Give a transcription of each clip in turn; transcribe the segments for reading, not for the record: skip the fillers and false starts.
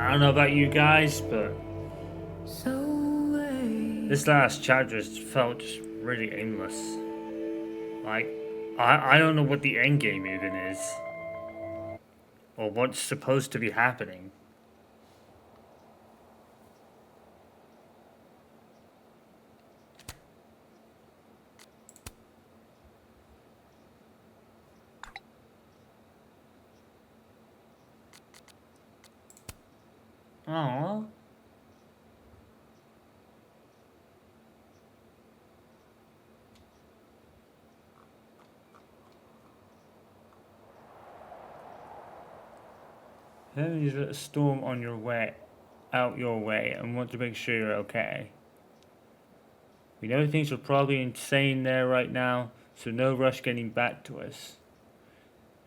I don't know about you guys, but this last chapter just felt just really aimless. Like, I don't know what the end game even is, or what's supposed to be happening. Oh. There's a storm on your way, out your way, and want to make sure you're okay. We know things are probably insane there right now, so no rush getting back to us.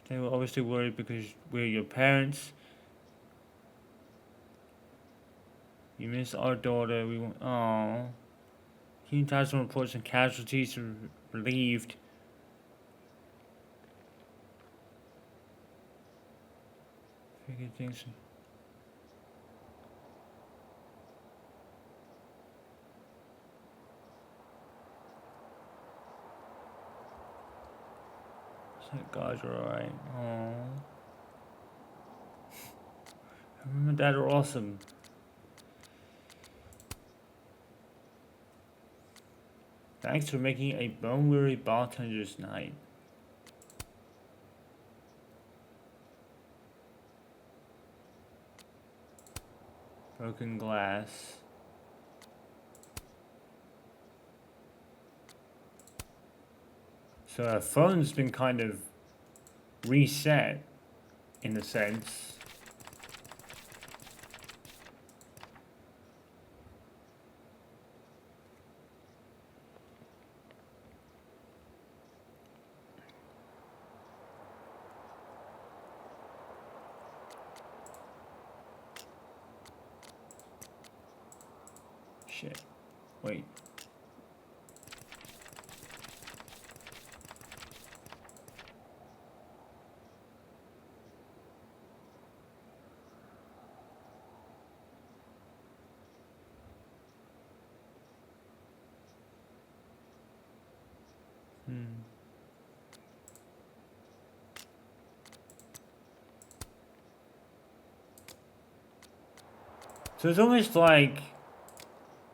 They were obviously worried because we're your parents. You miss our daughter. We want. Oh. Team Towson reports and casualties are relieved. Figure things. Thank God you're alright. Oh. Mom and Dad are awesome. Thanks for making a bone-weary bartender's night. Broken glass. So our phone's been kind of reset, in a sense. Shit. Wait. So it's almost like,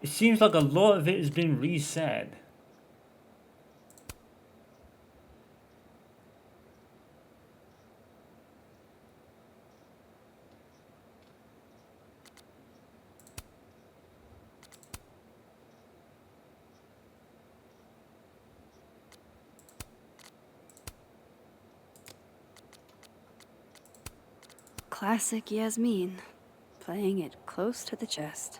it seems like a lot of it has been reset. Classic Yasmin, playing it close to the chest.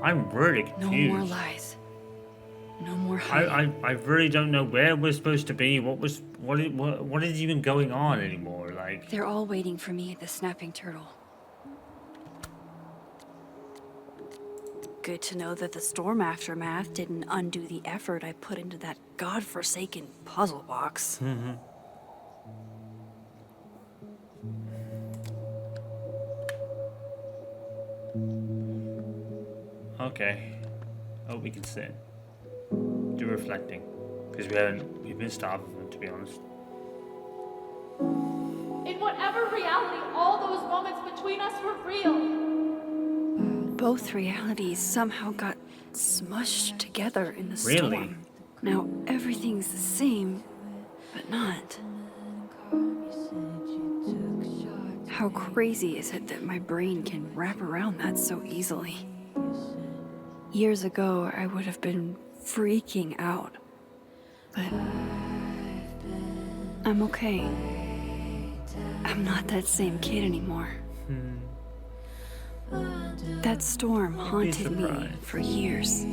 I'm really No confused. more lies. No more hiding. I really don't know where we're supposed to be. What is even going on anymore? Like, They're all waiting for me at the Snapping Turtle. Good to know that the storm aftermath didn't undo the effort I put into that godforsaken puzzle box. okay. Oh, we can sit. Do reflecting. Because we've been starving, to be honest. In whatever reality, all those moments between us were real. Both realities somehow got smushed together in the Really? storm. Now everything's the same, but not. How crazy is it that my brain can wrap around that so easily? Years ago, I would have been freaking out. But I'm okay. I'm I'm not that same kid anymore. That storm haunted me surprised. for years.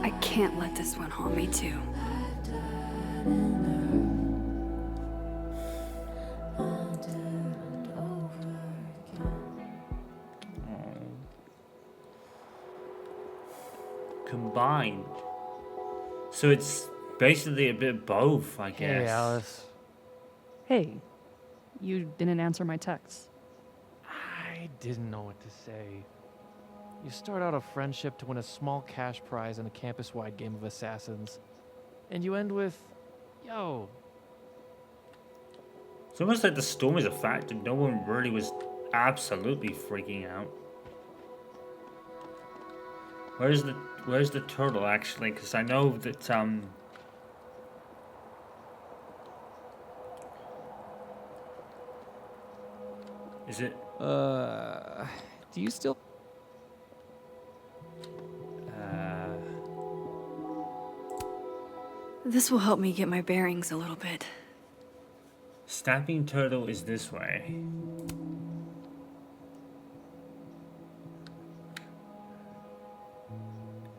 I can't let this one haunt me too. Combined. So it's basically a bit of both, I guess. Hey, Alice. Hey, you didn't answer my texts. I didn't know what to say. You start out a friendship to win a small cash prize in a campus-wide game of assassins. And you end with, yo. It's almost like the storm is a fact and no one really was absolutely freaking out. Where's the turtle actually? Because I know that is it Do you still... This will help me get my bearings a little bit. Snapping turtle is this way.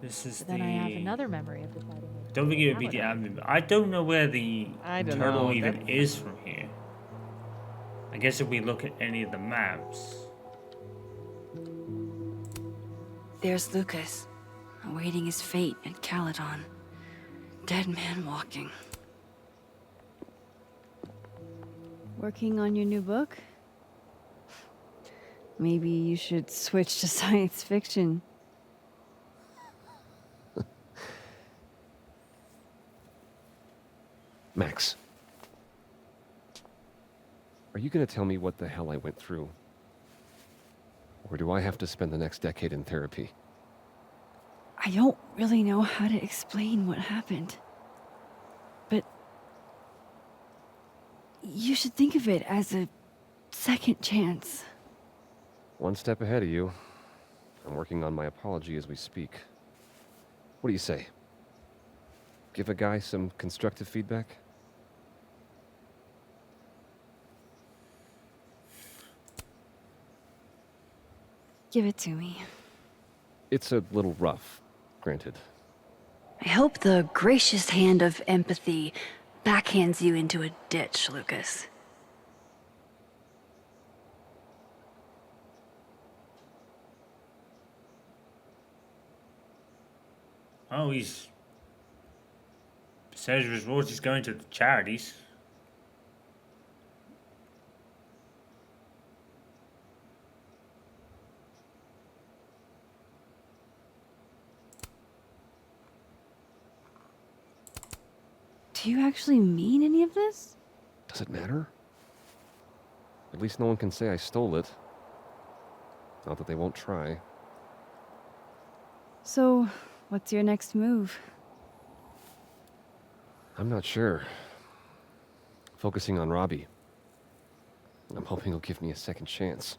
This is Then the. I have another memory of deciding. Don't think it would be the admin. I don't know where the I don't turtle know, even that- is from here. I guess if we look at any of the maps. There's Lucas, awaiting his fate at Caledon. Dead man walking. Working on your new book? Maybe you should switch to science fiction. Max. Are you going to tell me what the hell I went through? Or do I have to spend the next decade in therapy? I don't really know how to explain what happened. But you should think of it as a second chance. One step ahead of you. I'm working on my apology as we speak. What do you say? Give a guy some constructive feedback? Give it to me. It's a little rough, granted. I hope the gracious hand of empathy backhands you into a ditch, Lucas. Oh, he's. Percentage of his royalties going to charities. Do you actually mean any of this? Does it matter? At least no one can say I stole it. Not that they won't try. So, what's your next move? I'm not sure. Focusing on Robbie. I'm hoping he'll give me a second chance.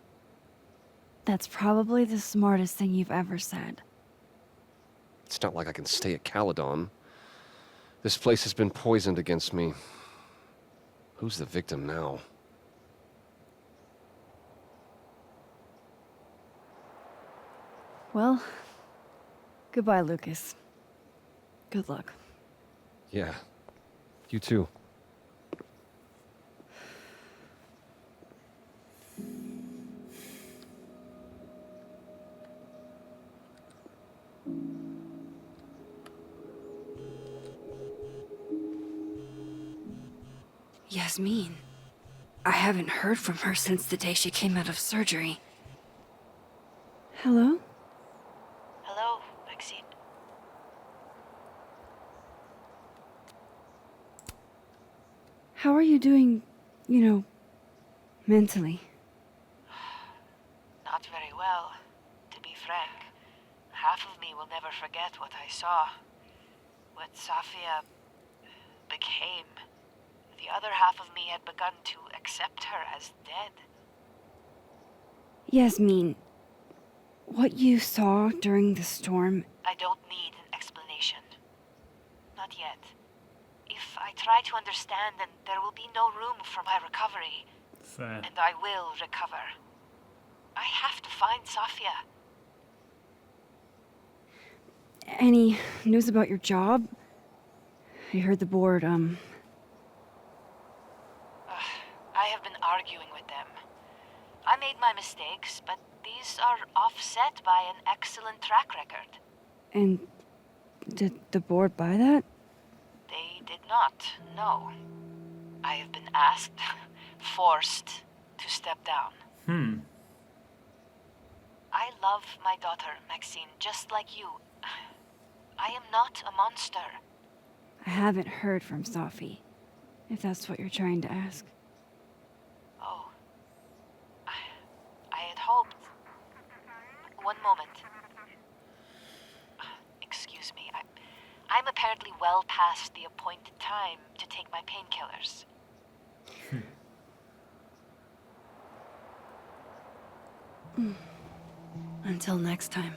That's probably the smartest thing you've ever said. It's not like I can stay at Caledon. This place has been poisoned against me. Who's the victim now? Well, goodbye, Lucas. Good luck. Yeah, you too. Yasmin. I haven't heard from her since the day she came out of surgery. Hello? Hello, Maxine. How are you doing, mentally? Not very well, to be frank. Half of me will never forget what I saw. What Safia became. The other half of me had begun to accept her as dead. Yasmin, what you saw during the storm, I don't need an explanation. Not yet. If I try to understand, then there will be no room for my recovery. Fair. and I will recover. I have to find Safia. Any news about your job? I heard the board, I have been arguing with them. I made my mistakes, but these are offset by an excellent track record. and did the board buy that? They did not, no. I have been asked, forced to step down. I love my daughter, Maxine, just like you. I am not a monster. I haven't heard from Safi, if that's what you're trying to ask. Oh. I had hoped. One moment. Excuse me. I'm apparently well past the appointed time to take my painkillers. Until next time.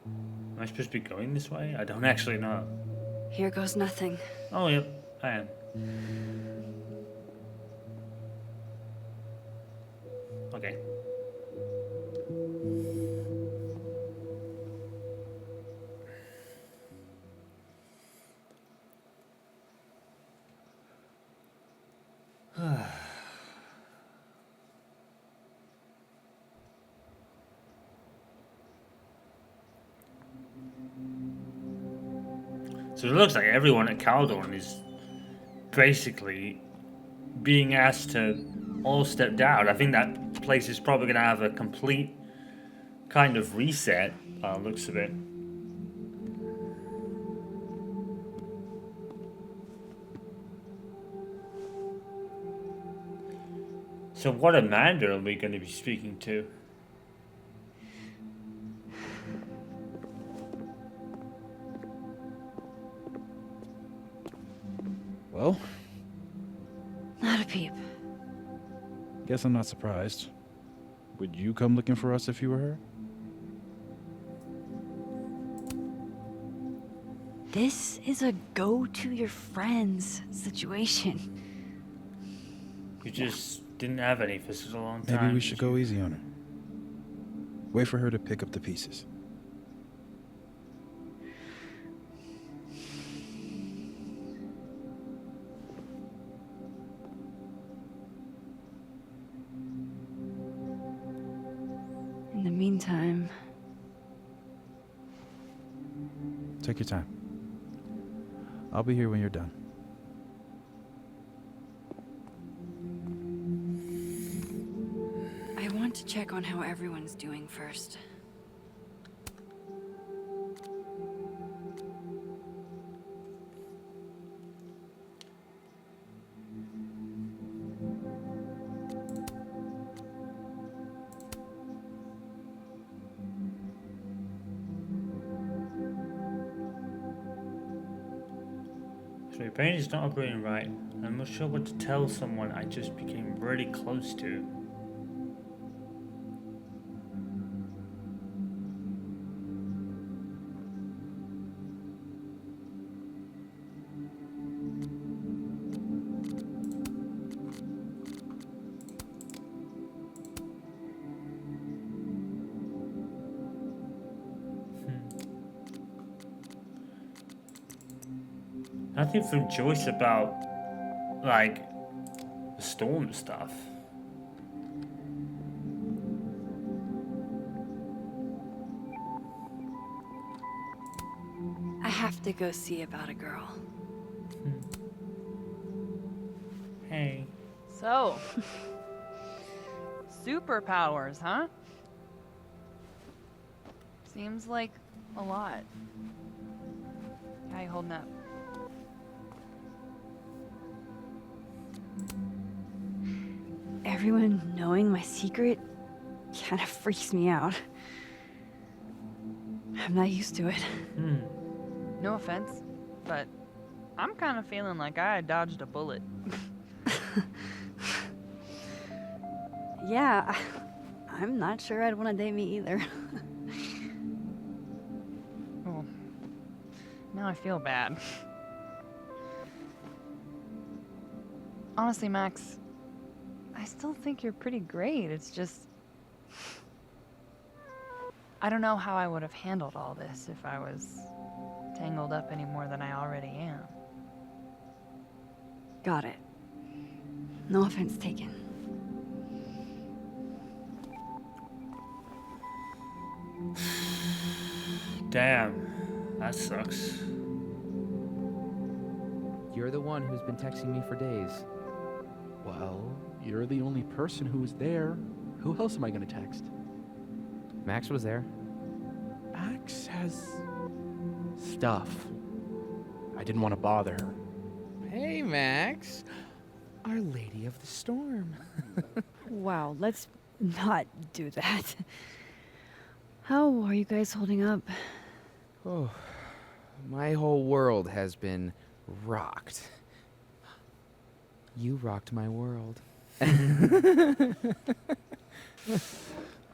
Am I supposed to be going this way? I don't actually know. Here goes nothing. Oh, yep, I am. Okay. So it looks like everyone at Caldorn is basically being asked to all step down. I think that place is probably going to have a complete kind of reset, looks of it. So what Amanda are we going to be speaking to? Well, Not a peep. guess I'm not surprised. Would you come looking for us if you were her? This is a go to your friends situation. You just didn't have any for such a long time. Maybe we should go easy on her. Wait for her to pick up the pieces. In the meantime, Take your time. I'll be here when you're done. I want to check on how everyone's doing first. So my brain is not operating right. I'm not sure what to tell someone I just became really close to. Nothing from Joyce about, like, the storm stuff. I have to go see about a girl. Hey. So, superpowers, huh? Seems like a lot. How you holding up? Everyone knowing my secret kind of freaks me out. I'm not used to it. No offense, but I'm kind of feeling like I dodged a bullet. Yeah, I'm not sure I'd want to date me either. Well, now I feel bad. Honestly, Max, I still think you're pretty great. It's just, I don't know how I would have handled all this if I was tangled up any more than I already am. Got it. No offense taken. Damn, that sucks. You're the one who's been texting me for days. Well, you're the only person who was there. Who else am I gonna text? Max was there. Max has stuff. I didn't want to bother her. Hey, Max. Our Lady of the Storm. Wow, let's not do that. How are you guys holding up? Oh, my whole world has been rocked. You rocked my world.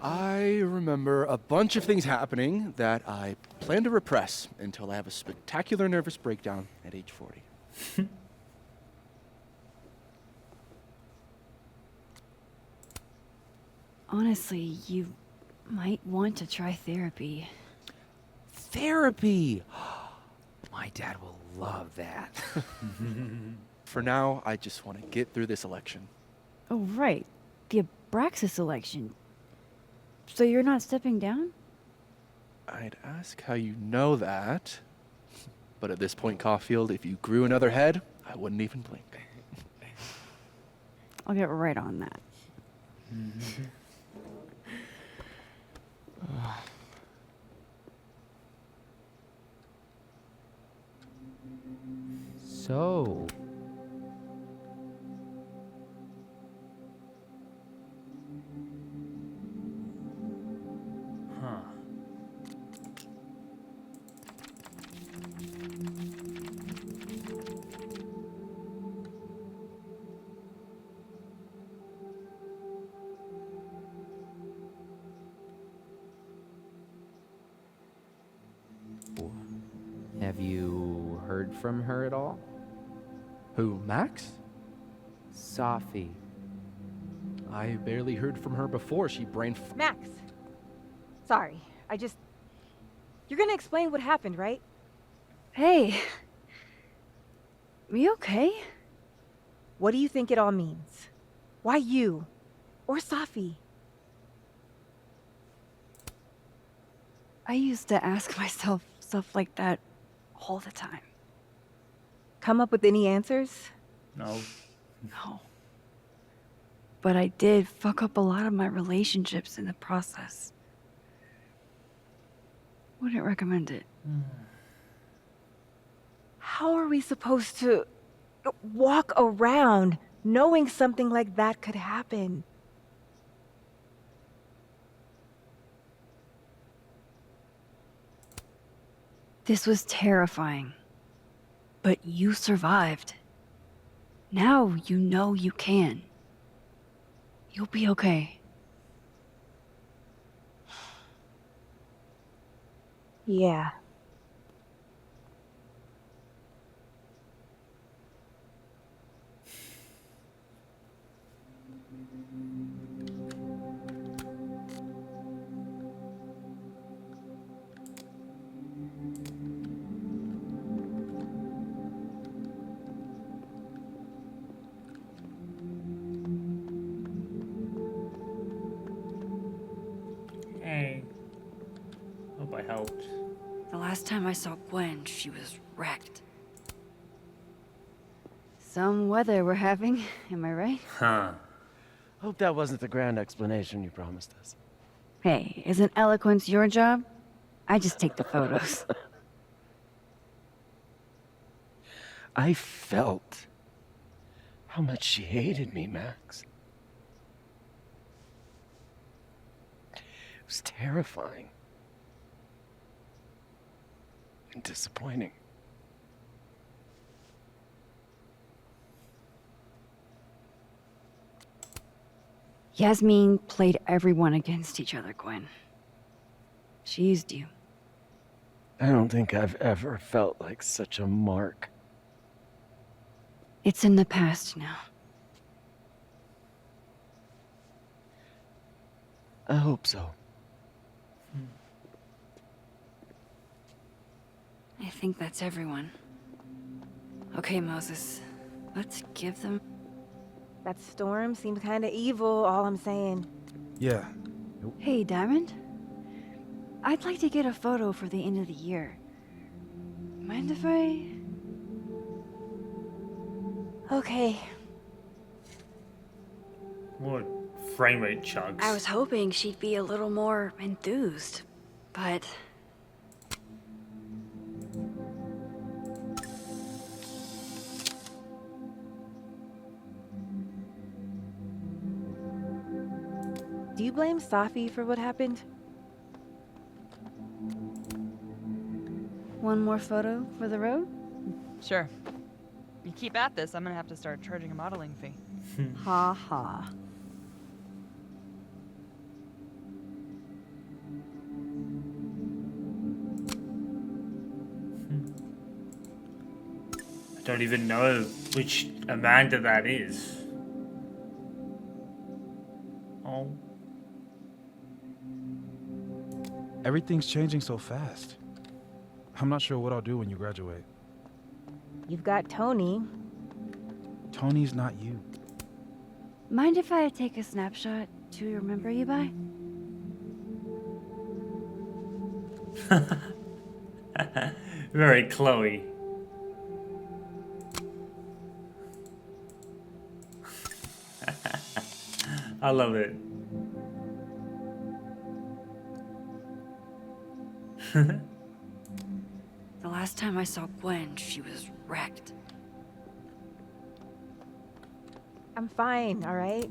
I remember a bunch of things happening that I plan to repress until I have a spectacular nervous breakdown at age 40. Honestly, you might want to try therapy. Therapy! My dad will love that. For now, I just want to get through this election. Oh, right. The Abraxas election. So you're not stepping down? I'd ask how you know that. But at this point, Caulfield, if you grew another head, I wouldn't even blink. I'll get right on that. So, Huh. have you heard from her at all? Who, Max? Safi. I barely heard from her before she Max. Sorry, You're gonna explain what happened, right? Hey. You okay? What do you think it all means? Why you? Or Safi? I used to ask myself stuff like that all the time. Come up with any answers? No. No. But I did fuck up a lot of my relationships in the process. Wouldn't recommend it. How are we supposed to walk around knowing something like that could happen? This was terrifying. But you survived. Now you know you can. You'll be okay. Yeah. Hey. Hope I helped. The last time I saw Gwen, she was wrecked. Some weather we're having, am I right? Huh. Hope that wasn't the grand explanation you promised us. Hey, isn't eloquence your job? I just take the photos. I felt how much she hated me, Max. It was terrifying. And disappointing. Yasmin played everyone against each other, Gwen. She used you. I don't think I've ever felt like such a mark. It's in the past now. I hope so. I think that's everyone. Okay, Moses. Let's give them... That storm seemed kind of evil, all I'm saying. Yeah. Hey, Diamond. I'd like to get a photo for the end of the year. Mind if I... Okay. More frame rate chugs. I was hoping she'd be a little more enthused, but... Do you blame Safi for what happened? One more photo for the road? Sure. You keep at this, I'm gonna have to start charging a modeling fee. Ha ha. I don't even know which Amanda that is. Oh. Everything's changing so fast. I'm not sure what I'll do when you graduate. You've got Tony. Tony's not you. Mind if I take a snapshot to remember you by? Very Chloe. I love it. The last time I saw Gwen, she was wrecked. I'm fine, all right?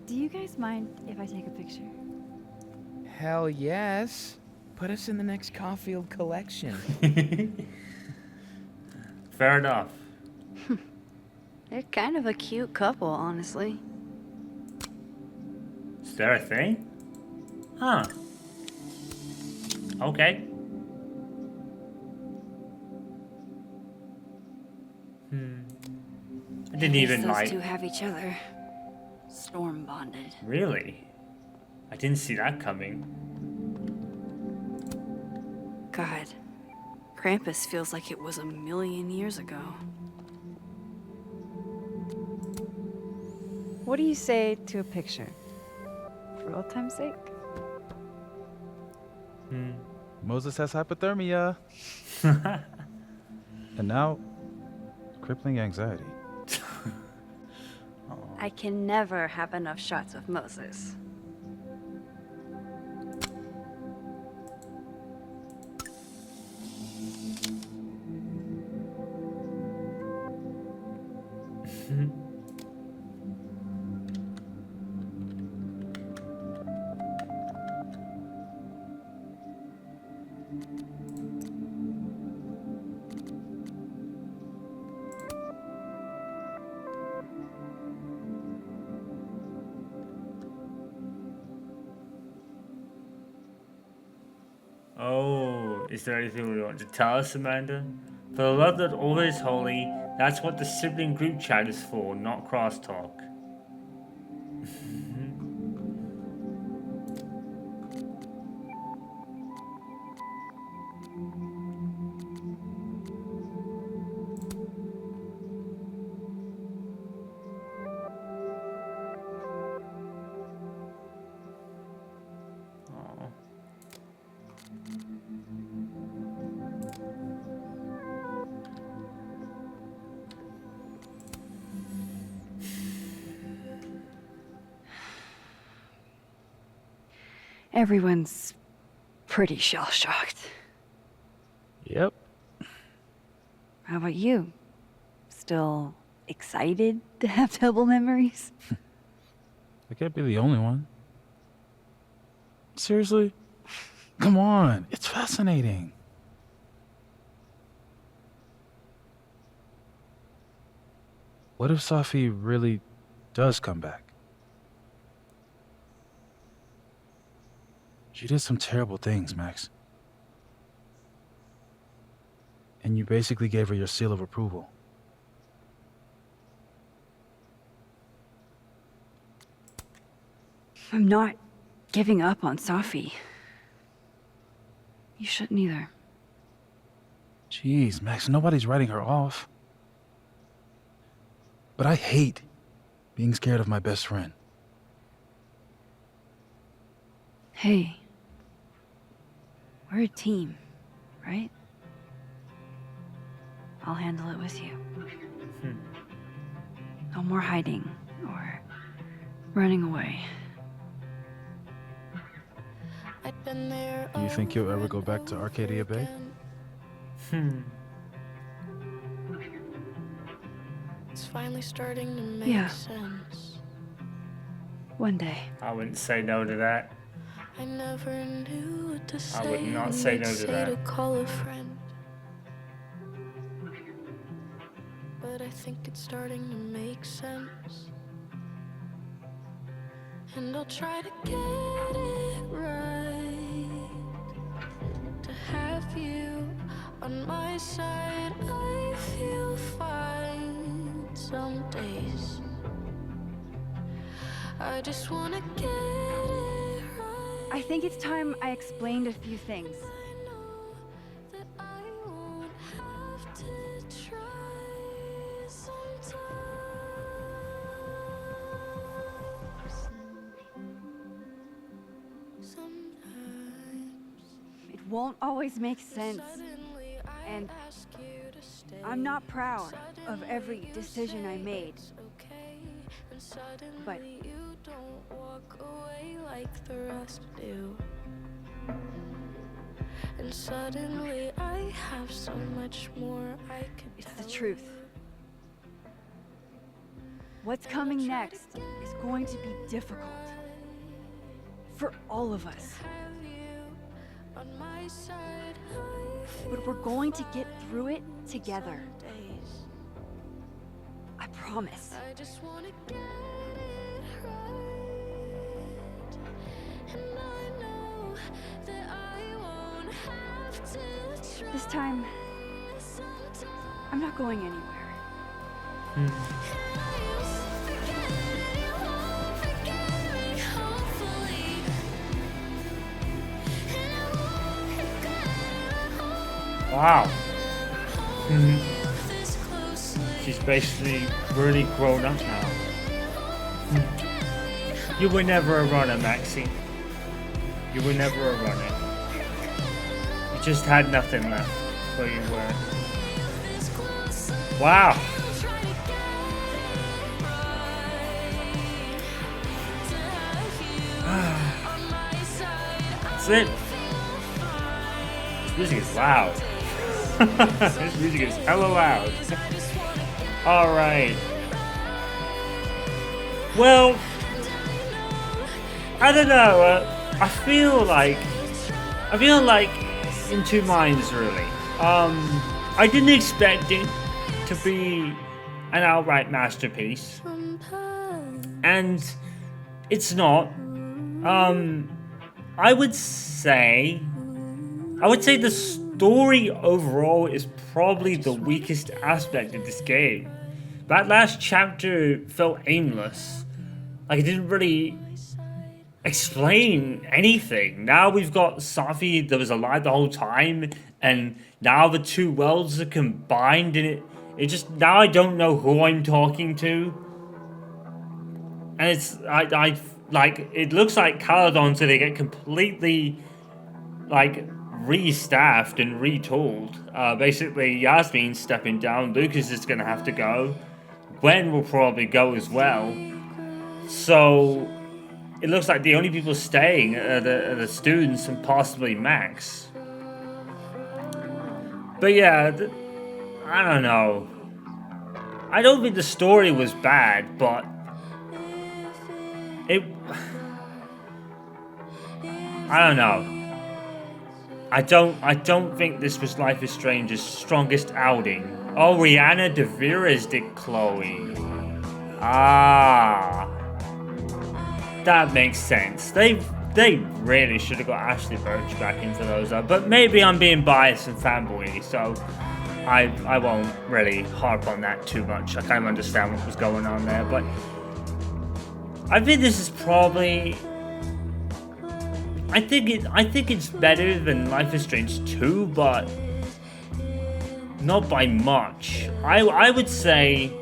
Do you guys mind if I take a picture? Hell yes. Put us in the next Caulfield collection. Fair enough. They're kind of a cute couple, honestly. Is there a thing? Huh. Okay. I didn't even those like... two have each other. Storm bonded. Really? I didn't see that coming. God. Krampus feels like it was 1,000,000 years ago. What do you say to a picture? For old time's sake? Moses has hypothermia. And now, crippling anxiety. I can never have enough shots of Moses. Oh, is there anything we want to tell us, Amanda? For the love that always holy, that's what the sibling group chat is for, not crosstalk. Everyone's pretty shell-shocked. Yep. How about you? Still excited to have double memories? I can't be the only one. Seriously? Come on, it's fascinating. What if Safi really does come back? She did some terrible things, Max. And you basically gave her your seal of approval. I'm not giving up on Safi. You shouldn't either. Jeez, Max, nobody's writing her off. But I hate being scared of my best friend. Hey. We're a team, right? I'll handle it with you. No more hiding or running away. Do you think you'll ever go back to Arcadia Bay? It's finally starting to make Yeah. sense. One day. I wouldn't say no to that. I never knew what to say. I would not when say they'd no to say that. to call a friend. But I think it's starting to make sense. And I'll try to get it right. To have you on my side, I feel fine some days. I just wanna get it right. I think it's time I explained a few things. I know that I won't have to try sometimes. It won't always make sense. Suddenly I And ask you to stay. I'm not proud of every decision I made. Okay, and suddenly But you don't walk away like the rest do. And suddenly I have so much more I could it's tell the truth. What's coming next is going to be difficult. For all of us. have you on my side. But we're going to get through it together. Days. I promise. I just wanna get it right. And I know that I won't have to try. This time, Sometimes I'm not going anywhere. and I won't forget it, you won't forget me, hopefully. And I won't regret it, I Wow. hold this closely. She's basically really grown up now. You were never a runner, Maxie. You were never a runner. You just had nothing left, but you were. Wow. That's it. This music is loud. This music is hella loud. Alright. Well, I don't know. I feel like in two minds really. I didn't expect it to be an outright masterpiece, and it's not. I would say the story overall is probably the weakest aspect of this game. That last chapter felt aimless. Like it didn't really explain anything. Now we've got Safi that was alive the whole time, and now the two worlds are combined, and it just, now I don't know who I'm talking to. And it's, I like, it looks like Caledon's gonna get completely, like, restaffed and retooled. Basically, Yasmin's stepping down, Lucas is gonna have to go, Gwen will probably go as well. So, it looks like the only people staying are the students and possibly Max. But yeah, I don't know. I don't think the story was bad, but I don't know. I don't think this was Life is Strange's strongest outing. Oh, Rihanna De Vera's did Chloe. Ah, that makes sense. They really should have got Ashley Birch back into those, but maybe I'm being biased and fanboy, so I won't really harp on that too much. I kind of understand what was going on there, but I think this is probably. I think it's better than Life is Strange 2, but not by much. I would say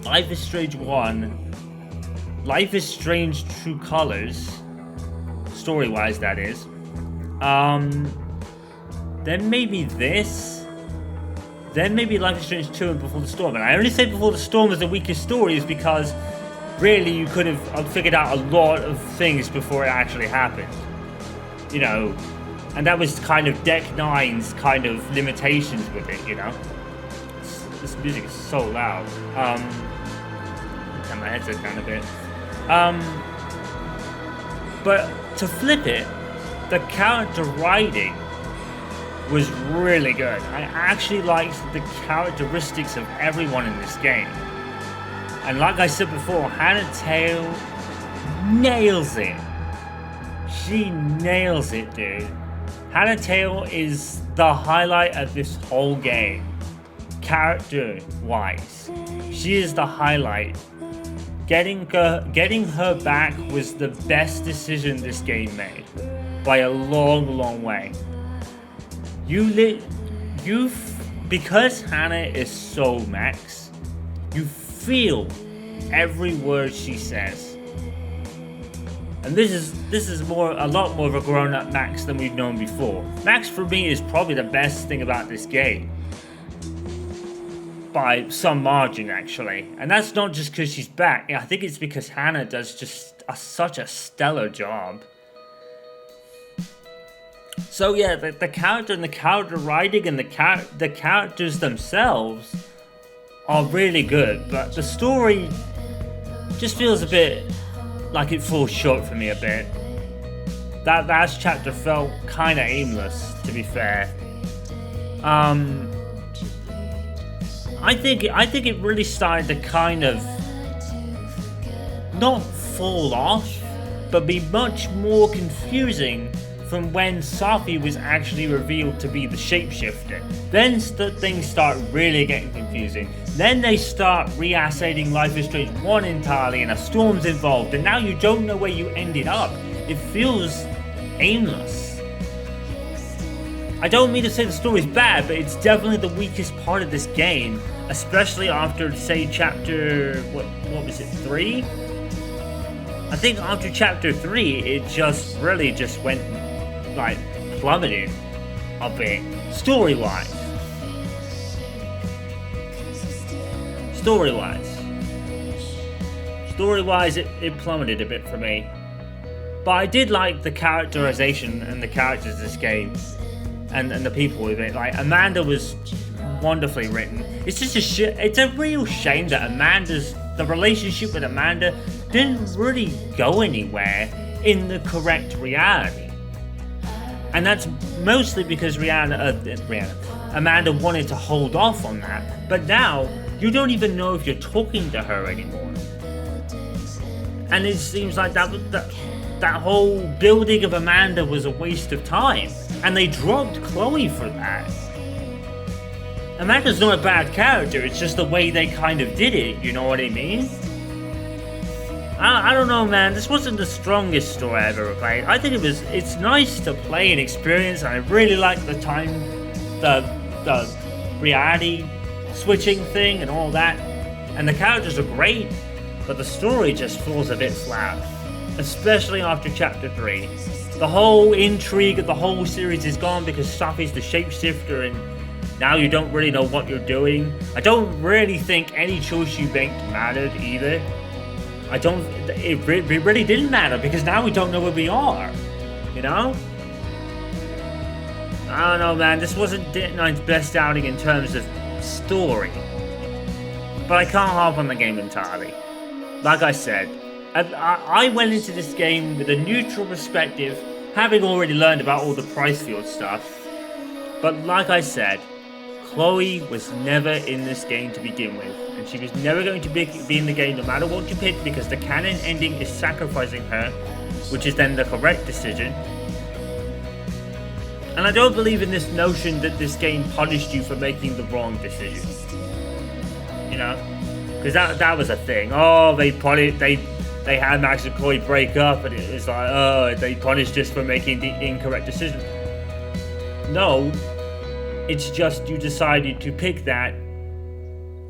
Life is Strange 1, Life is Strange True Colors, story-wise that is. Then maybe this. Then maybe Life is Strange 2 and Before the Storm. And I only say Before the Storm is the weakest story is because really you could have figured out a lot of things before it actually happened. You know, and that was kind of Deck 9's kind of limitations with it, you know. This music is so loud. Turn my headset down a bit. But to flip it, the character writing was really good. I actually liked the characteristics of everyone in this game. And like I said before, Hannah Tale nails it. She nails it, dude. Hannah Tale is the highlight of this whole game. Character-wise. She is the highlight. Getting her back was the best decision this game made. By a long, long way. Because Hannah is so Max, you feel every word she says. And this is a lot more of a grown-up Max than we've known before. Max for me is probably the best thing about this game. By some margin, actually. And that's not just because she's back. I think it's because Hannah does just such a stellar job. So yeah, the character and the character writing and the characters themselves are really good, but the story just feels a bit like it falls short for me a bit. That last chapter felt kind of aimless, to be fair. I think it really started to kind of not fall off, but be much more confusing from when Safi was actually revealed to be the shapeshifter. Then things start really getting confusing. Then they start re-assating Life is Strange 1 entirely and a storm's involved, and now you don't know where you ended up. It feels aimless. I don't mean to say the story's bad, but it's definitely the weakest part of this game, especially after, say, chapter, what was it, 3? I think after chapter 3, it just really just went, like, plummeted a bit, story-wise. Story-wise, it plummeted a bit for me. But I did like the characterization and the characters of this game. And the people with it. Like, Amanda was wonderfully written. It's just it's a real shame that the relationship with Amanda didn't really go anywhere in the correct reality. And that's mostly because Amanda wanted to hold off on that. But now, you don't even know if you're talking to her anymore. And it seems like that whole building of Amanda was a waste of time. And they dropped Chloe for that. Amanda's not a bad character, it's just the way they kind of did it, you know what I mean? I don't know, man, this wasn't the strongest story I ever played. I think it's nice to play and experience, and I really like the reality switching thing and all that. And the characters are great, but the story just falls a bit flat. Especially after chapter 3. The whole intrigue of the whole series is gone because Safi's the shapeshifter and now you don't really know what you're doing. I don't really think any choice you make mattered either. It really didn't matter because now we don't know where we are. You know? I don't know, man. This wasn't Deck 9's best outing in terms of story. But I can't harp on the game entirely. Like I said, I went into this game with a neutral perspective, having already learned about all the Pricefield stuff. But like I said, Chloe was never in this game to begin with, and she was never going to be in the game no matter what you picked because the canon ending is sacrificing her which is then the correct decision. And I don't believe in this notion that this game punished you for making the wrong decision. You know? Because that was a thing. Oh, they had Max and Chloe break up, and it was like, oh, they punished us for making the incorrect decision. No, it's just you decided to pick that,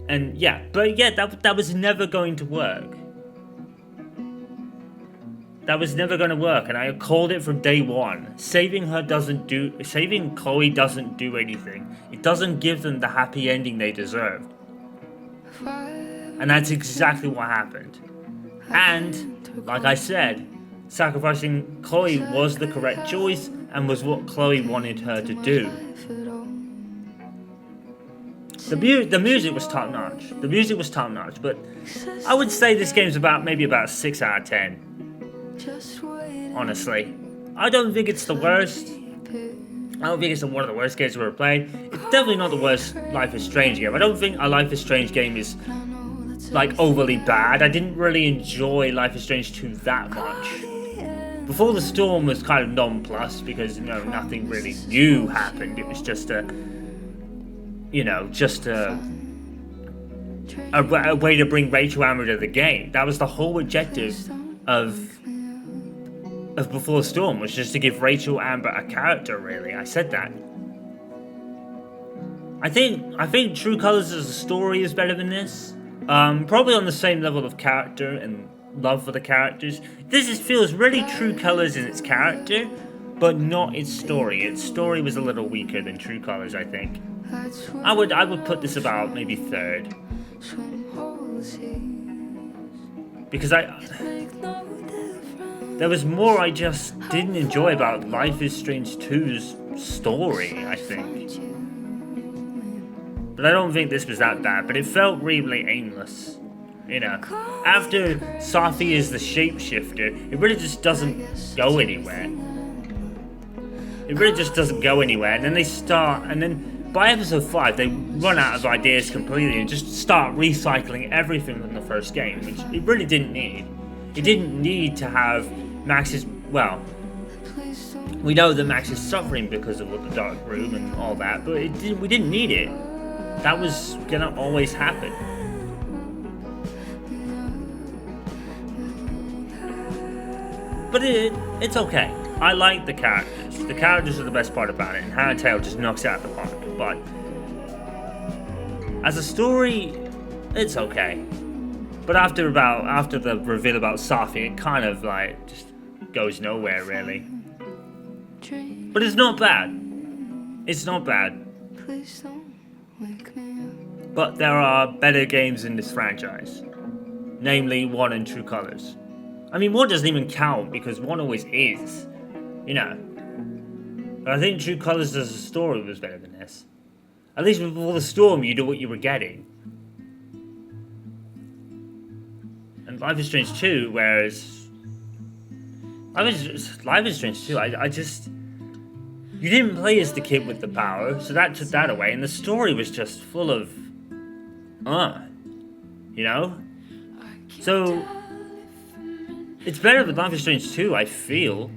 and yeah, but yeah, that was never going to work. That was never going to work, and I called it from day one. Saving Chloe doesn't do anything. It doesn't give them the happy ending they deserved. And that's exactly what happened. And, like I said, sacrificing Chloe was the correct choice and was what Chloe wanted her to do. The music was top notch. The music was top notch, but I would say this game's maybe about 6 out of 10. Honestly, I don't think it's the worst. I don't think it's one of the worst games I've ever played. It's definitely not the worst Life is Strange game. I don't think a Life is Strange game is like overly bad. I didn't really enjoy Life is Strange 2 that much. Before the Storm was kind of nonplussed because, you know, nothing really new happened. It was just a way to bring Rachel Amber to the game. That was the whole objective of Before the Storm, was just to give Rachel Amber a character, really. I said that. I think True Colors as a story is better than this. Probably on the same level of character and love for the characters. This feels really True Colors in its character, but not its story. Its story was a little weaker than True Colors, I think. I would put this about maybe third. Because there was more I just didn't enjoy about Life is Strange 2's story, I think. But I don't think this was that bad, but it felt really aimless. You know, after Safi is the shapeshifter, it really just doesn't go anywhere. It really just doesn't go anywhere, and then they start, and then by episode 5, they run out of ideas completely and just start recycling everything from the first game, which it really didn't need. It didn't need to have Max's, well, we know that Max is suffering because of the dark room and all that, but we didn't need it. That was gonna always happen. But it's okay. I like the characters. The characters are the best part about it, and Hannah Tail just knocks it out of the park. But as a story, it's okay. But after the reveal about Safi, it kind of like just goes nowhere really. But it's not bad. It's not bad. But there are better games in this franchise, namely 1 and True Colors. I mean, 1 doesn't even count because 1 always is, you know. But I think True Colors as a story was better than this. At least before the Storm, you knew what you were getting. And Life is Strange 2, whereas Life is Strange 2, I just, you didn't play as the kid with the power, so that took that away, and the story was just full of, you know? So, it's better than Life is Strange 2, I feel.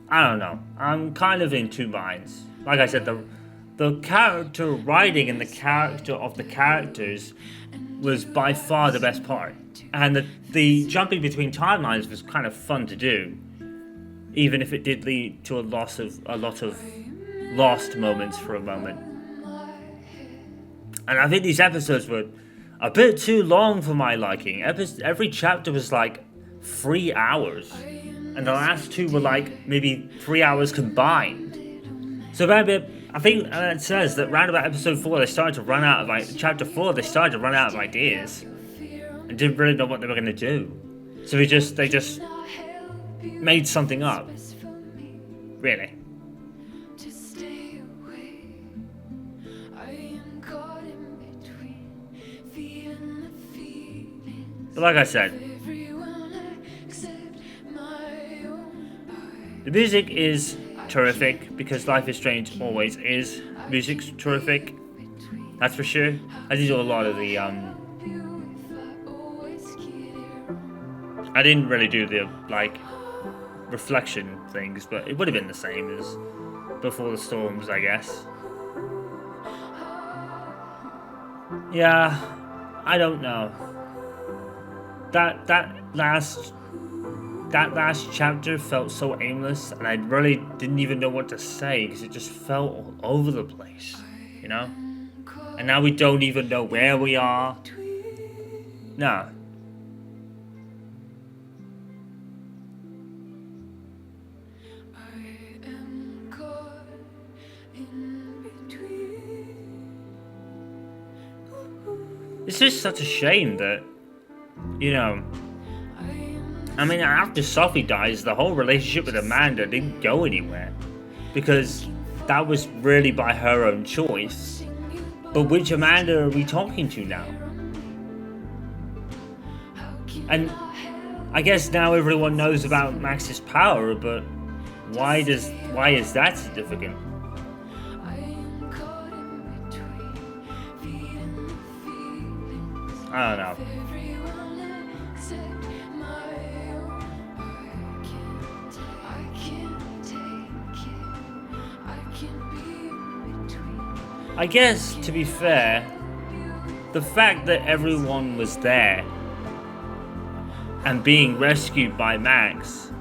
I don't know. I'm kind of in two minds. Like I said, the character writing and the character of the characters was by far the best part. And the jumping between timelines was kind of fun to do. Even if it did lead to a lot of lost moments for a moment. And I think these episodes were a bit too long for my liking. Every chapter was like 3 hours. And the last 2 were like maybe 3 hours combined. So I think it says that round about episode 4 they started to run out of chapter 4 they started to run out of ideas. And didn't really know what they were going to do. So they just made something up. Really. But like I said, the music is terrific because Life is Strange always is. Music's terrific, that's for sure. I did do a lot of the I didn't really do the, like, reflection things, but it would have been the same as Before the Storms, I guess. Yeah, I don't know. That last chapter felt so aimless, and I really didn't even know what to say, because it just felt all over the place, you know? And now we don't even know where we are. No. It's just such a shame that, you know, I mean, after Sophie dies, the whole relationship with Amanda didn't go anywhere, because that was really by her own choice. But which Amanda are we talking to now? And I guess now everyone knows about Max's power, but why is that significant? I don't know. I guess, to be fair, the fact that everyone was there and being rescued by Max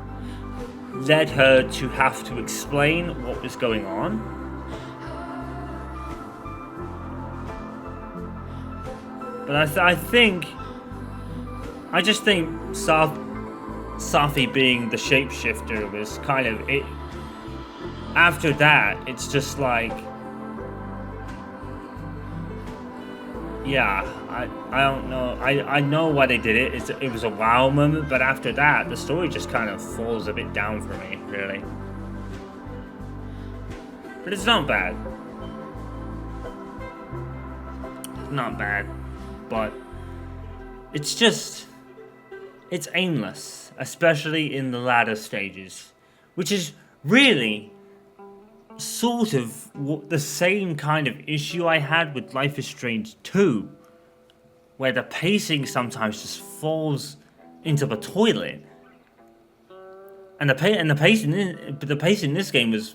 led her to have to explain what was going on. But I just think Safi being the shapeshifter was kind of it. After that, it's just like, yeah, I don't know. I know why they did it. It was a wow moment, but after that, the story just kind of falls a bit down for me, really. But it's not bad. Not bad, but it's aimless, especially in the latter stages, which is really sort of the same kind of issue I had with Life is Strange 2, where the pacing sometimes just falls into the toilet, and the pacing in this game was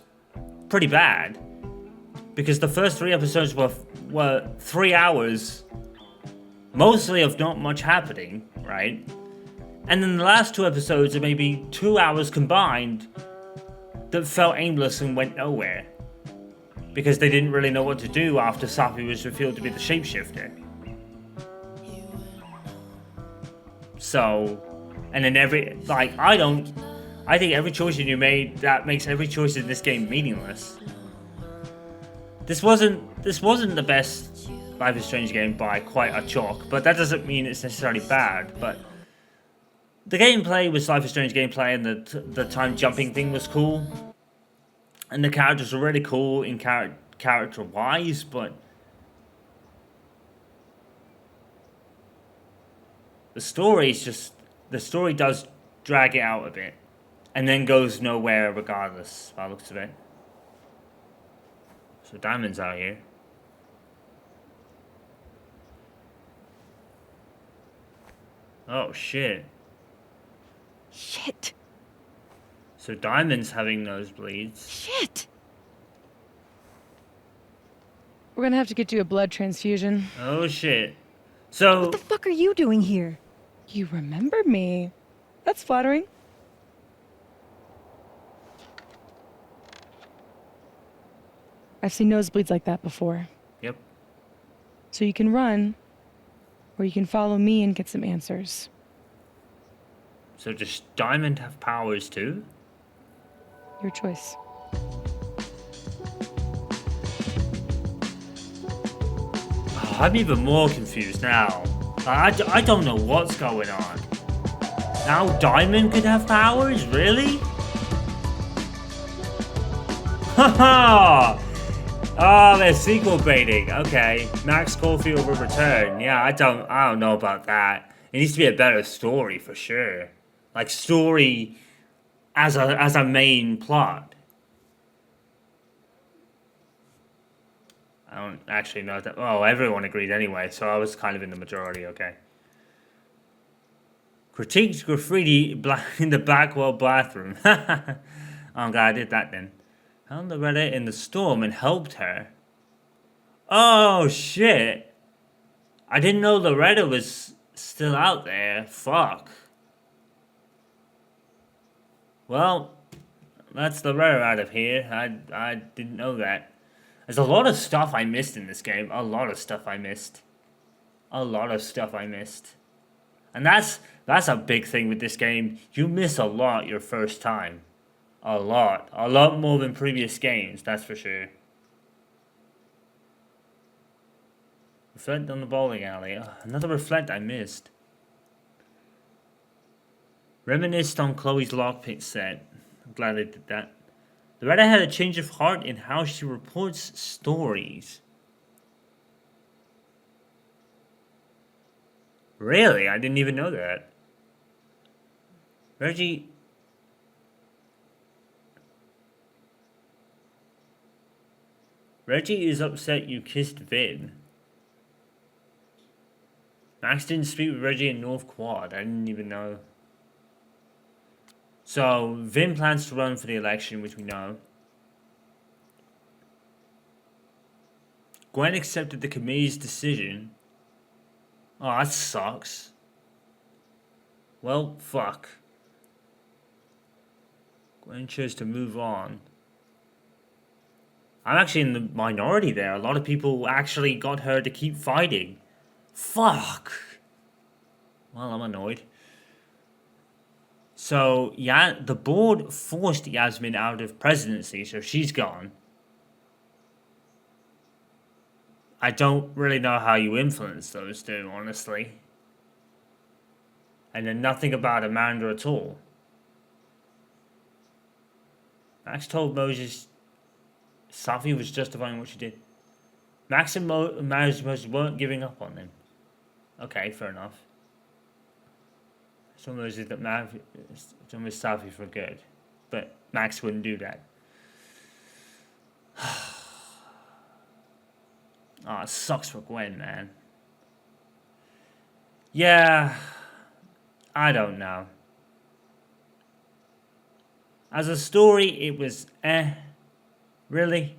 pretty bad, because the first 3 episodes were 3 hours, mostly of not much happening, right? And then the last 2 episodes are maybe 2 hours combined that felt aimless and went nowhere, because they didn't really know what to do after Safi was revealed to be the shapeshifter. So, and then I think every choice you made, that makes every choice in this game meaningless. This wasn't the best Life is Strange game by quite a chalk, but that doesn't mean it's necessarily bad. But the gameplay was Life is Strange gameplay, and the time jumping thing was cool, and the characters were really cool in character wise, but the story does drag it out a bit, and then goes nowhere regardless by the looks of it. So Diamond's out here. Oh shit. Shit. So Diamond's having nosebleeds. Shit. We're gonna have to get you a blood transfusion. Oh shit. So What the fuck are you doing here? You remember me. That's flattering. I've seen nosebleeds like that before. Yep. So you can run, or you can follow me and get some answers. So does Diamond have powers too? Your choice. Oh, I'm even more confused now. I don't know what's going on. Now Diamond could have powers? Really? Haha! Oh, they're sequel baiting. Okay, Max Caulfield will return. Yeah, I don't know about that. It needs to be a better story for sure. Like story as a main plot. I don't actually know that. Oh, everyone agreed anyway, so I was kind of in the majority. Okay. Critiques graffiti in the Blackwell bathroom. Oh god, I did that then. Found Loretta in the storm and helped her. Oh shit. I didn't know Loretta was still out there. Fuck. Well, that's Loretta out of here. I didn't know that. There's a lot of stuff I missed in this game. A lot of stuff I missed. A lot of stuff I missed. And that's a big thing with this game. You miss a lot your first time. A lot. A lot more than previous games, that's for sure. Reflect on the bowling alley. Another reflect I missed. Reminisced on Chloe's lockpick set. I'm glad I did that. Loretta had a change of heart in how she reports stories. Really? I didn't even know that. Reggie is upset you kissed Vin. Max didn't speak with Reggie in North Quad. I didn't even know. So, Vin plans to run for the election, which we know. Gwen accepted the committee's decision. Oh, that sucks. Well, fuck. Gwen chose to move on. I'm actually in the minority there. A lot of people actually got her to keep fighting. Fuck. Well, I'm annoyed. So, yeah, the board forced Yasmin out of presidency, so she's gone. I don't really know how you influence those two, honestly. And then nothing about Amanda at all. Max told Moses Safi was justifying what she did. Max and Moses weren't giving up on him. Okay, fair enough. So Moses that Safi for good. But Max wouldn't do that. Oh, it sucks for Gwen, man. Yeah, I don't know. As a story, it was really.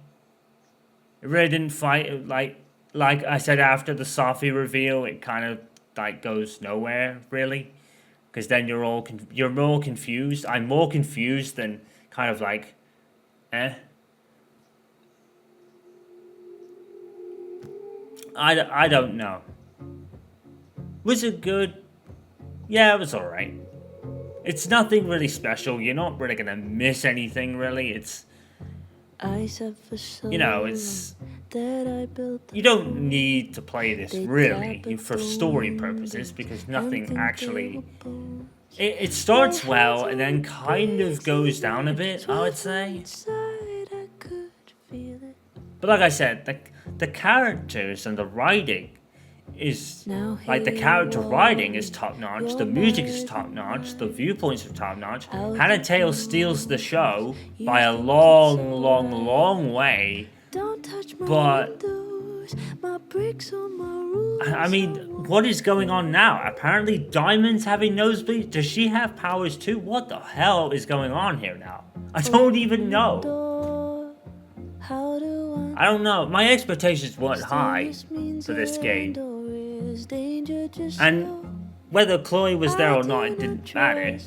It really didn't fight like I said after the Safi reveal. It kind of like goes nowhere really, because then you're more confused. I'm more confused than kind of like, I don't know. Was it good? Yeah, it was alright. It's nothing really special. You're not really gonna miss anything, really. It's, you know, it's, you don't need to play this, really, for story purposes, because nothing actually, it starts well, and then kind of goes down a bit, I would say. But like I said, the characters and the writing is, like, the character writing is top-notch, the music is top-notch, the viewpoints are top-notch. Hannah Tale steals the show by a long way, but, I mean, what is going on now? Apparently Diamond's having nosebleeds? Does she have powers too? What the hell is going on here now? I don't even know. I don't know. My expectations weren't high for this game. And whether Chloe was there or not, it didn't matter.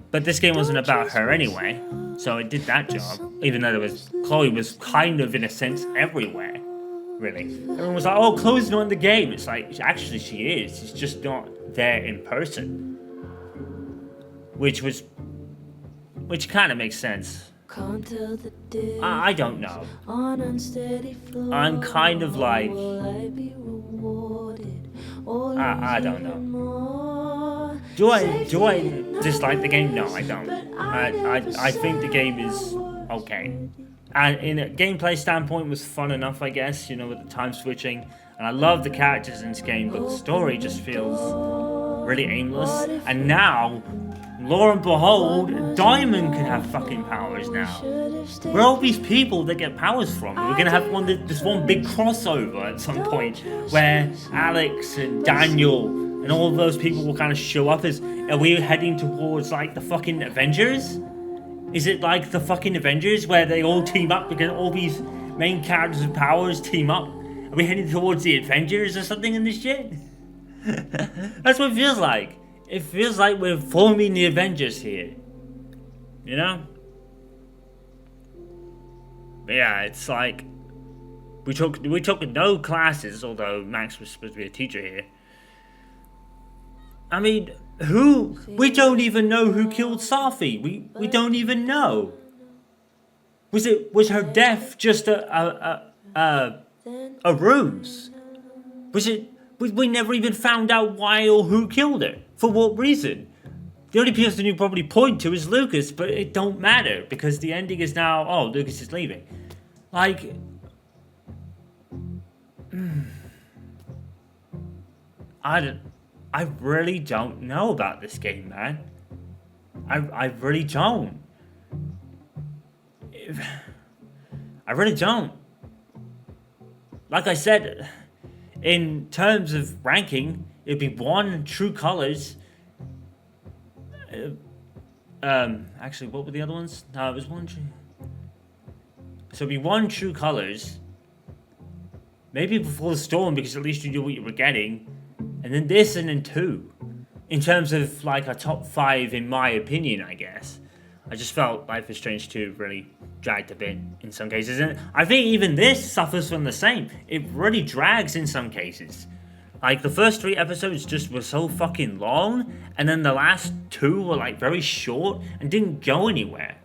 But this game wasn't about her anyway, so it did that job. Even though Chloe was kind of, in a sense, everywhere, really. Everyone was like, oh, Chloe's not in the game. It's like, actually she is. She's just not there in person. Which kind of makes sense. I don't know. I'm kind of like, I don't know. Do I dislike the game? No, I don't. I think the game is okay. And in a gameplay standpoint, it was fun enough, I guess, you know, with the time switching. And I love the characters in this game, but the story just feels really aimless. And now, lo and behold, Diamond can have fucking powers now. Where are all these people that get powers from? We're gonna have this one big crossover at some point where Alex and Daniel and all of those people will kind of show up as, are we heading towards like the fucking Avengers? Is it like the fucking Avengers where they all team up because all these main characters with powers team up? Are we heading towards the Avengers or something in this shit? That's what it feels like. It feels like we're forming the Avengers here. You know? But yeah, it's like we took no classes, although Max was supposed to be a teacher here. I mean, we don't even know who killed Safi. We don't even know. Was her death just a ruse? We never even found out why or who killed her. For what reason? The only person you probably point to is Lucas, but it don't matter because the ending is now, oh, Lucas is leaving. Like, I really don't know about this game, man. I really don't. I really don't. Like I said, in terms of ranking, it'd be 1 True Colors. Actually, what were the other ones? No, it was 1 True. So it'd be 1 True Colors. Maybe Before the Storm, because at least you knew what you were getting. And then this, and then 2. In terms of like a top 5, in my opinion, I guess. I just felt Life is Strange 2 really dragged a bit in some cases. And I think even this suffers from the same. It really drags in some cases. Like, the first 3 episodes just were so fucking long, and then the last 2 were, like, very short and didn't go anywhere.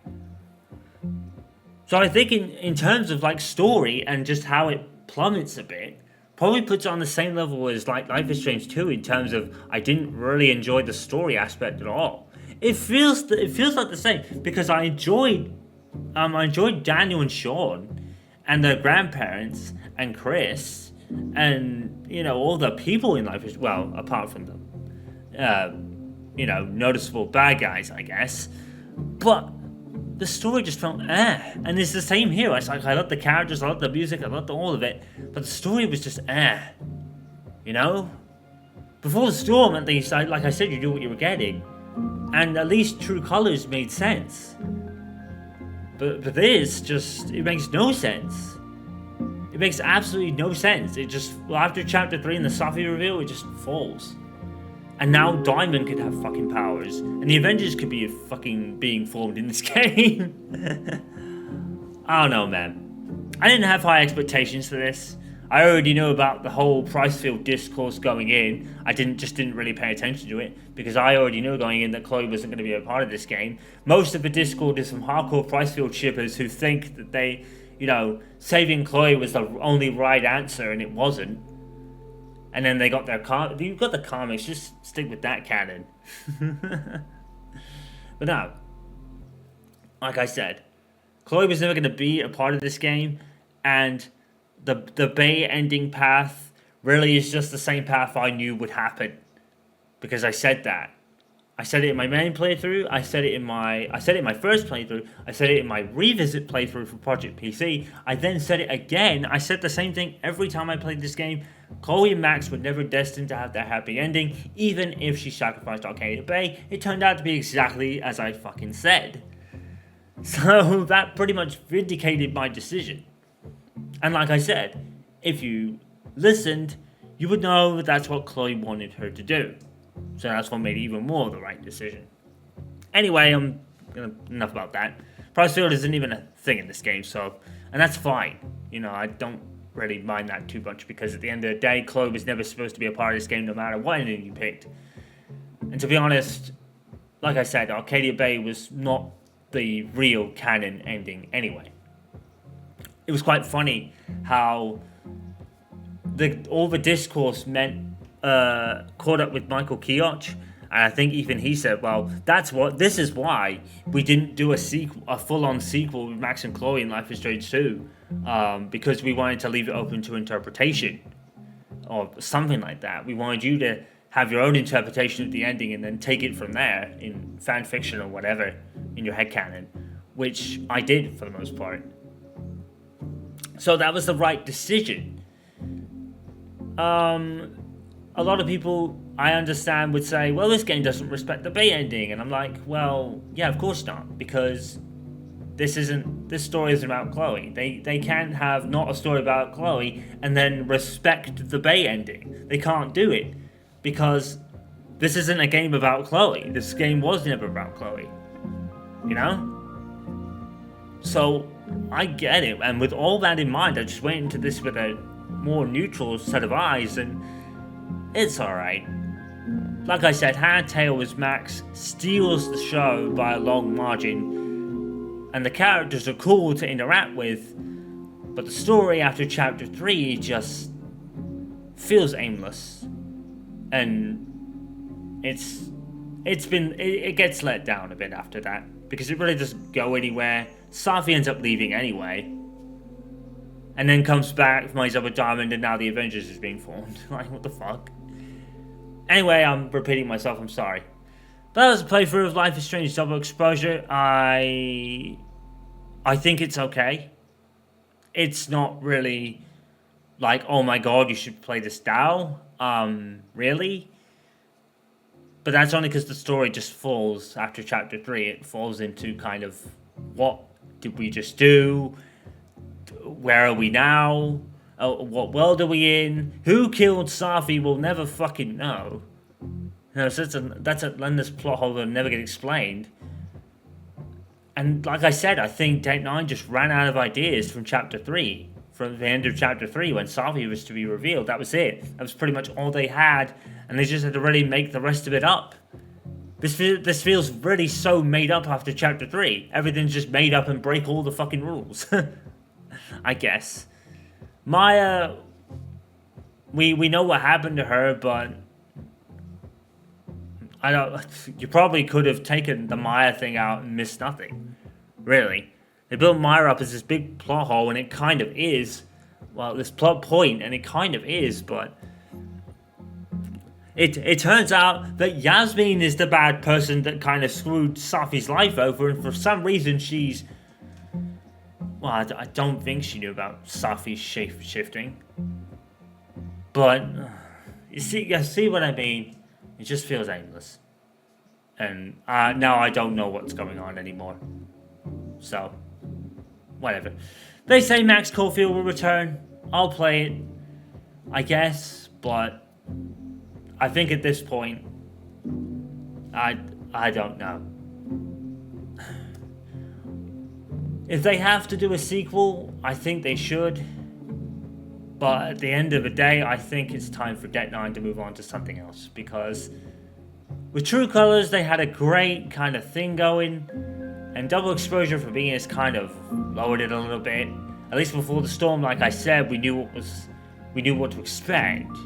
So I think in terms of, like, story and just how it plummets a bit, probably puts it on the same level as, like, Life is Strange 2 in terms of I didn't really enjoy the story aspect at all. It feels like the same, because I enjoyed Daniel and Sean, and their grandparents, and Chris, and, you know, all the people in Life is, well, apart from them, you know, noticeable bad guys, I guess. But the story just felt and it's the same here. It's like, I love the characters, I love the music, I love all of it, but the story was just you know? Before the Storm, at least, like I said, you knew what you were getting, and at least True Colors made sense. But this just, it makes no sense. It makes absolutely no sense. It just, well, after chapter 3 and the Safi reveal, it just falls. And now Diamond could have fucking powers, and the Avengers could be fucking being formed in this game. I don't know, man. I didn't have high expectations for this. I already knew about the whole Pricefield discourse going in. I didn't really pay attention to it, because I already knew going in that Chloe wasn't going to be a part of this game. Most of the Discord is from hardcore Pricefield shippers who think that they, you know, saving Chloe was the only right answer, and it wasn't. And then they got their you've got the comics, just stick with that canon. But no, like I said, Chloe was never going to be a part of this game, and the Bay ending path really is just the same path I knew would happen, because I said that. I said it in my main playthrough, I said it in my first playthrough, I said it in my revisit playthrough for Project PC, I then said it again. I said the same thing every time I played this game. Chloe and Max were never destined to have their happy ending, even if she sacrificed Arcadia Bay. It turned out to be exactly as I fucking said. So that pretty much vindicated my decision. And like I said, if you listened, you would know that that's what Chloe wanted her to do. So that's what made it even more the right decision. Anyway, enough about that. Pricefield isn't even a thing in this game, and that's fine. You know, I don't really mind that too much, because at the end of the day, Chloe was never supposed to be a part of this game no matter what ending you picked. And to be honest, like I said, Arcadia Bay was not the real canon ending anyway. It was quite funny how all the discourse caught up with Michael Keoch, and I think even he said, well, this is why we didn't do a full-on sequel with Max and Chloe in Life is Strange 2, because we wanted to leave it open to interpretation, or something like that. We wanted you to have your own interpretation of the ending and then take it from there in fan fiction or whatever in your headcanon, which I did for the most part. So that was the right decision. A lot of people I understand would say, well, this game doesn't respect the Bay ending, and I'm like, well, yeah, of course not, because this story isn't about Chloe. They can't have not a story about Chloe and then respect the Bay ending. They can't do it, because this isn't a game about Chloe. This game was never about Chloe, you know? So, I get it, and with all that in mind, I just went into this with a more neutral set of eyes, and it's alright. Like I said, Hannah Taylor as Max steals the show by a long margin, and the characters are cool to interact with, but the story after chapter 3 just feels aimless, and it gets let down a bit after that, because it really doesn't go anywhere. Safi ends up leaving anyway, and then comes back from his other diamond, and now the Avengers is being formed. Like, what the fuck? Anyway, I'm repeating myself, I'm sorry. But that was a playthrough of Life is Strange Double Exposure. I think it's okay. It's not really like, oh my god, you should play this now. Really? But that's only because the story just falls after chapter 3. It falls into kind of, what did we just do? Where are we now? What world are we in? Who killed Safi? We'll never fucking know. No, so that's a endless plot hole that'll never get explained. And like I said, I think Deck 9 just ran out of ideas from chapter 3. From the end of chapter 3 when Safi was to be revealed. That was it. That was pretty much all they had. And they just had to really make the rest of it up. This feels really so made up after chapter 3. Everything's just made up and break all the fucking rules. I guess. Maya, we know what happened to her, but I don't. You probably could have taken the Maya thing out and missed nothing. Really, they built Maya up as this big plot hole, and it kind of is. Well, this plot point, and it kind of is, but it turns out that Yasmin is the bad person that kind of screwed Safi's life over, and for some reason she's. Well, I don't think she knew about Safi's shape-shifting. But, you see what I mean? It just feels aimless. And now I don't know what's going on anymore. So, whatever. They say Max Caulfield will return. I'll play it, I guess. But, I think at this point, I don't know. If they have to do a sequel, I think they should. But at the end of the day, I think it's time for Deck 9 to move on to something else. Because with True Colors, they had a great kind of thing going. And Double Exposure for me has kind of lowered it a little bit. At least before the storm, like I said, we knew what to expect.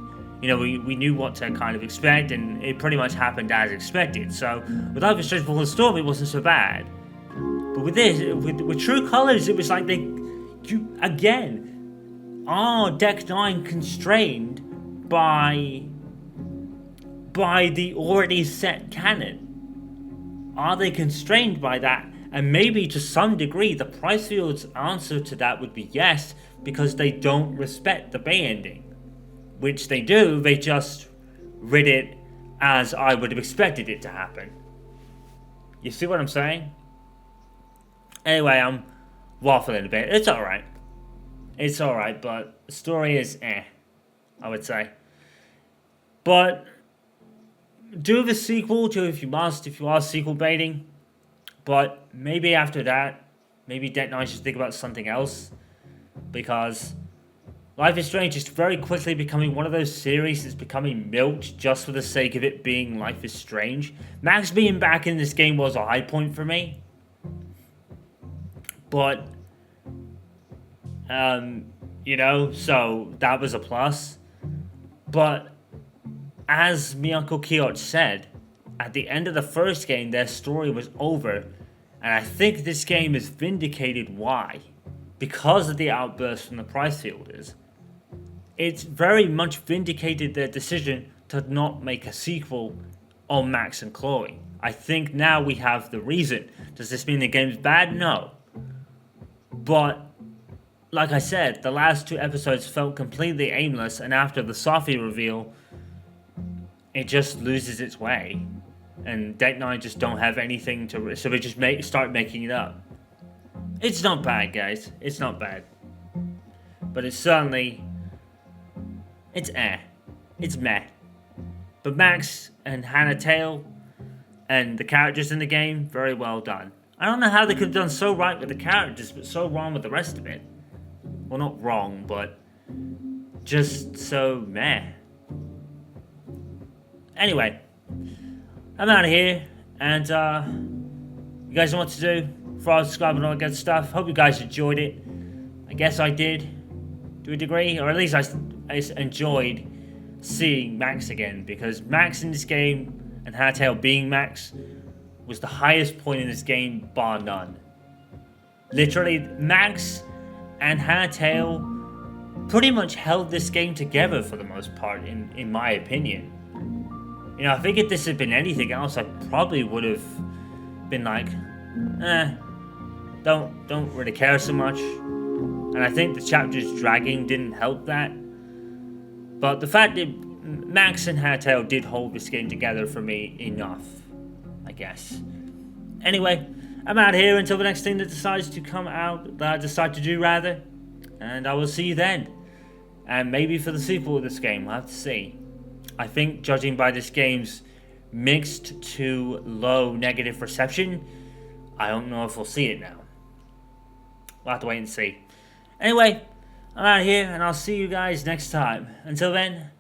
You know, we knew what to kind of expect, and it pretty much happened as expected. So with Life is Strange Before the Storm, it wasn't so bad. But with this, with True Colors, it was like are Deck 9 constrained by the already set canon? Are they constrained by that? And maybe to some degree, the Pricefield's answer to that would be yes, because they don't respect the Bay ending. Which they do, they just read it as I would have expected it to happen. You see what I'm saying? Anyway, I'm waffling a bit. It's alright. It's alright, but the story is I would say. But do the sequel to if you must, if you are sequel baiting. But maybe after that, maybe Deck 9 should think about something else. Because Life is Strange is very quickly becoming one of those series that's becoming milked just for the sake of it being Life is Strange. Max being back in this game was a high point for me. But, you know, so that was a plus. But, as Miyako Kiyot said, at the end of the first game, their story was over. And I think this game has vindicated why. Because of the outburst from the Pricefielders. It's very much vindicated their decision to not make a sequel on Max and Chloe. I think now we have the reason. Does this mean the game's bad? No. But, like I said, the last 2 episodes felt completely aimless, and after the Safi reveal, it just loses its way. And Deck 9 just don't have anything to... So they just start making it up. It's not bad, guys. It's not bad. But it's certainly... It's It's meh. But Max and Hannah Tale and the characters in the game, very well done. I don't know how they could have done so right with the characters, but so wrong with the rest of it. Well, not wrong, but just so meh. Anyway, I'm out of here, and you guys know what to do. Follow, subscribe, and all that good stuff. Hope you guys enjoyed it. I guess I did, to a degree, or at least I enjoyed seeing Max again, because Max in this game, and Hannah Tale being Max, was the highest point in this game, bar none. Literally, Max and Hannah Tale pretty much held this game together for the most part, in my opinion. You know, I think if this had been anything else, I probably would have been like, don't really care so much. And I think the chapters dragging didn't help that. But the fact that Max and Hannah Tale did hold this game together for me enough, I guess. Anyway, I'm out of here until the next thing that decides to come out, that I decide to do rather. And I will see you then. And maybe for the sequel of this game, we'll have to see. I think, judging by this game's mixed to low negative reception, I don't know if we'll see it now. We'll have to wait and see. Anyway, I'm out of here, and I'll see you guys next time. Until then,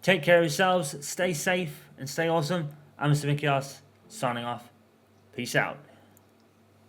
take care of yourselves, stay safe, and stay awesome. I'm Mr. Mikios, signing off. Peace out.